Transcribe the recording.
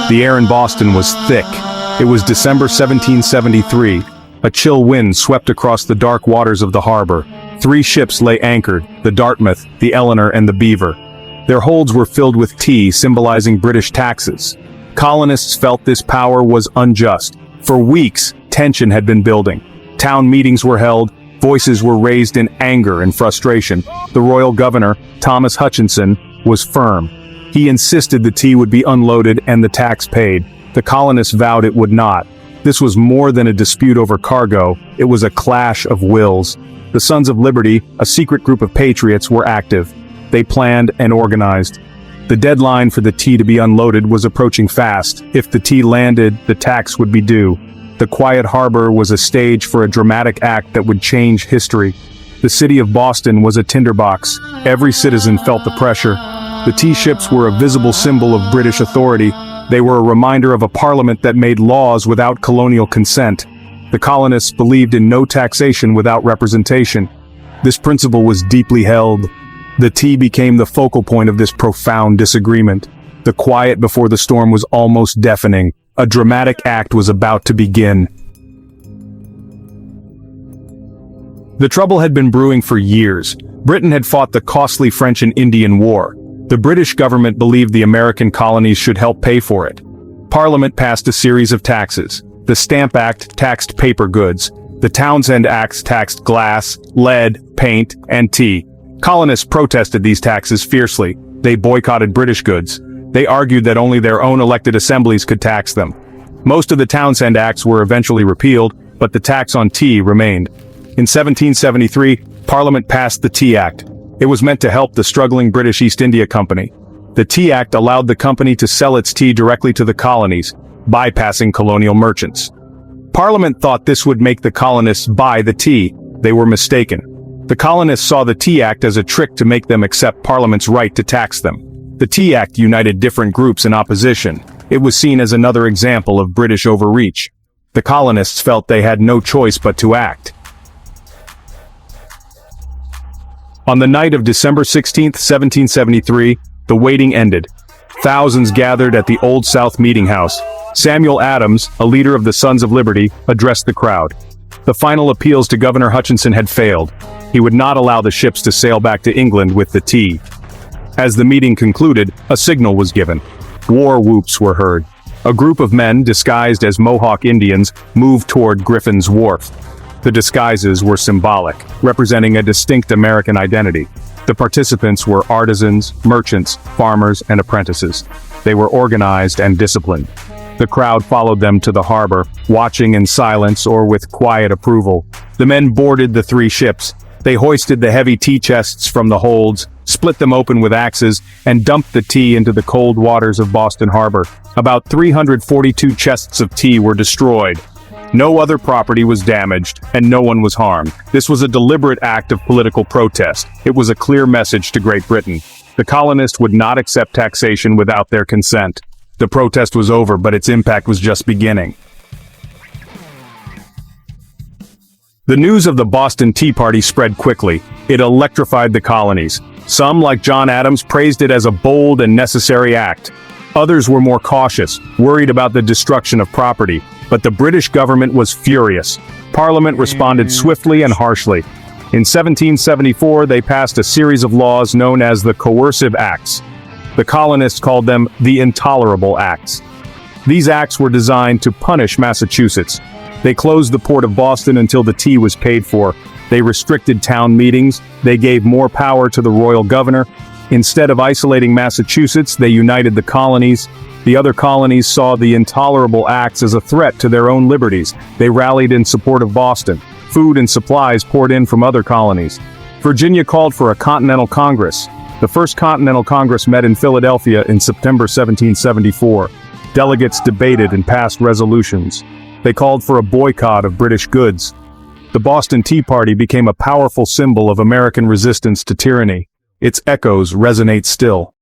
The air in Boston was thick. It was December 1773. A chill wind swept across the dark waters of the harbor. 3 ships lay anchored, the Dartmouth, the Eleanor, and the Beaver. Their holds were filled with tea, symbolizing British taxes. Colonists felt this power was unjust. For weeks, tension had been building. Town meetings were held, voices were raised in anger and frustration. The royal governor, Thomas Hutchinson, was firm. He insisted the tea would be unloaded and the tax paid. The colonists vowed it would not. This was more than a dispute over cargo, it was a clash of wills. The Sons of Liberty, a secret group of patriots, were active. They planned and organized. The deadline for the tea to be unloaded was approaching fast. If the tea landed, the tax would be due. The quiet harbor was a stage for a dramatic act that would change history. The city of Boston was a tinderbox. Every citizen felt the pressure. The tea ships were a visible symbol of British authority. They were a reminder of a parliament that made laws without colonial consent. The colonists believed in no taxation without representation. This principle was deeply held. The tea became the focal point of this profound disagreement. The quiet before the storm was almost deafening. A dramatic act was about to begin. The trouble had been brewing for years. Britain had fought the costly French and Indian War. The British government believed the American colonies should help pay for it. Parliament passed a series of taxes. The Stamp Act taxed paper goods. The Townshend Acts taxed glass, lead, paint, and tea. Colonists protested these taxes fiercely. They boycotted British goods. They argued that only their own elected assemblies could tax them. Most of the Townshend Acts were eventually repealed, but the tax on tea remained. In 1773, Parliament passed the Tea Act. It was meant to help the struggling British East India Company. The Tea Act allowed the company to sell its tea directly to the colonies, bypassing colonial merchants. Parliament thought this would make the colonists buy the tea. They were mistaken. The colonists saw the Tea Act as a trick to make them accept Parliament's right to tax them. The Tea Act united different groups in opposition. It was seen as another example of British overreach. The colonists felt they had no choice but to act. On the night of December 16, 1773, the waiting ended. Thousands gathered at the Old South Meeting House. Samuel Adams, a leader of the Sons of Liberty, addressed the crowd. The final appeals to Governor Hutchinson had failed. He would not allow the ships to sail back to England with the tea. As the meeting concluded, a signal was given. War whoops were heard. A group of men, disguised as Mohawk Indians, moved toward Griffin's Wharf. The disguises were symbolic, representing a distinct American identity. The participants were artisans, merchants, farmers, and apprentices. They were organized and disciplined. The crowd followed them to the harbor, watching in silence or with quiet approval. The men boarded the 3 ships. They hoisted the heavy tea chests from the holds, split them open with axes, and dumped the tea into the cold waters of Boston Harbor. About 342 chests of tea were destroyed. No other property was damaged, and no one was harmed. This was a deliberate act of political protest. It was a clear message to Great Britain. The colonists would not accept taxation without their consent. The protest was over, but its impact was just beginning. The news of the Boston Tea Party spread quickly. It electrified the colonies. Some, like John Adams, praised it as a bold and necessary act. Others were more cautious, worried about the destruction of property. But the British government was furious. Parliament responded swiftly and harshly. In 1774, they passed a series of laws known as the Coercive Acts. The colonists called them the Intolerable Acts. These acts were designed to punish Massachusetts. They closed the port of Boston until the tea was paid for. They restricted town meetings. They gave more power to the royal governor. Instead of isolating Massachusetts, they united the colonies. The other colonies saw the Intolerable Acts as a threat to their own liberties. They rallied in support of Boston. Food and supplies poured in from other colonies. Virginia called for a Continental Congress. The First Continental Congress met in Philadelphia in September 1774. Delegates debated and passed resolutions. They called for a boycott of British goods. The Boston Tea Party became a powerful symbol of American resistance to tyranny. Its echoes resonate still.